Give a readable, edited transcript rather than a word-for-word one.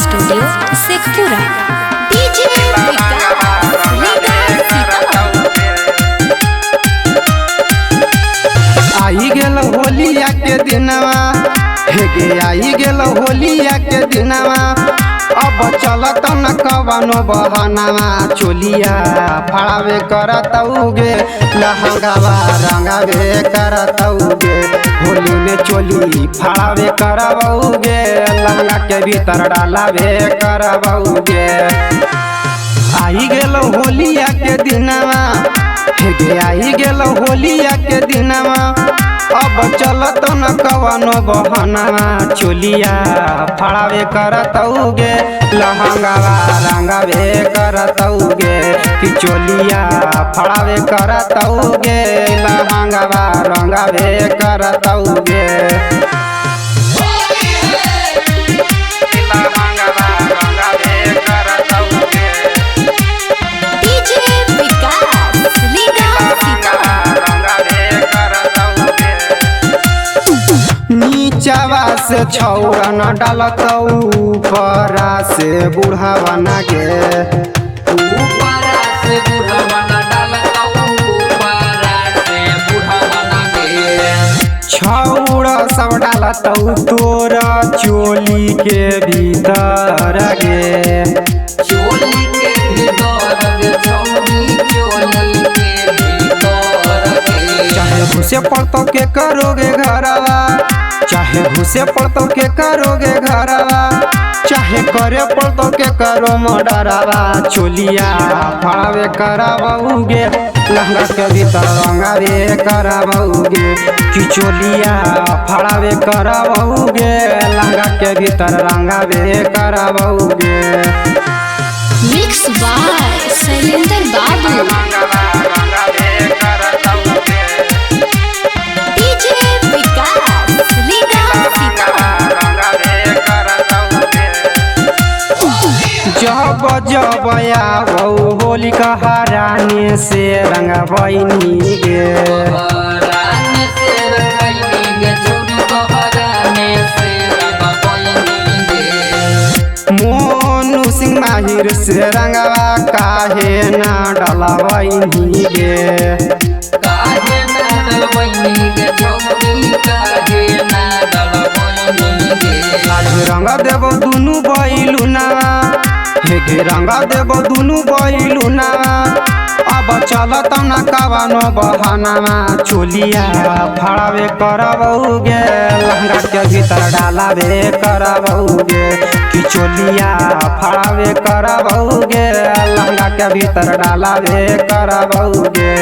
Studio Sheikhpura. DJ आई गेल होलिया के दिनवा, हे गे आई गेल होलिया के दिनवा। अब चलत न कवनो बहनवा, चोलिया फड़ावे करतौगे, लहंगावा रंगावे करतौगे। होली में चोली फड़ावे करबौगे, लहंगा के भीतर डालावे करबौगे। आई गेल होलिया के दिनवा, हे गे आई गेल होलिया के दिनवा। अब चलत न कवनो बहनवा, चोलिया फड़ावे करतौगे, लहंगावा रंगावे करतौगे। कि चोलिया फड़ावे करतौगे, लहंगावा रंगावे करतौगे। नीचवा से छौरा न डालतौ, ऊपरा से बुढ़ावा न गे। ऊपरा से बुढ़ावा न डालतौ, ऊपरा से बुढ़ावा न गे। छौरा सब डालतौ तोरा चोली के भीतर गे। चोली के भीतर गे, छौरी चोली के भीतर गे। चाहे घुसे पड़तो के करोगे घरवा, चाहे घुसे पड़तो के करोगे घरवा। चाहे करे पड़तो के करो मडरवा, चोलिया फड़ावे करबौगे, लहंगा के भीतर रंगावे करबौगे। कि चोलिया फड़ावे करबौगे, लहंगा के भीतर रंगावे करबौगे। मिक्स बाय शैलेंद्र बाबू। डीजे जब जब आवौ होली कहाराने से रंगबैनी गे। बहराने से रंगबैनी गे, छौरी बहराने से रंगबैनी गे। मोनू सिंह माहिर से रंगवा काहे ना डलबैनी गे। काहे ना डलबैनी गे, छौरी काहे ना डलबैनी गे। आज रंग देबो दुनू बैलुनावा, हे गे रंग देबो दुनू बैलुनावा। अब चलत न कवनो बहनवा, चोलिया फड़ावे करबौगे, लहंगा के भीतर डालावे करबौगे। कि चोलिया फड़ावे करबौगे, लहंगा के भीतर डालावे करबौगे।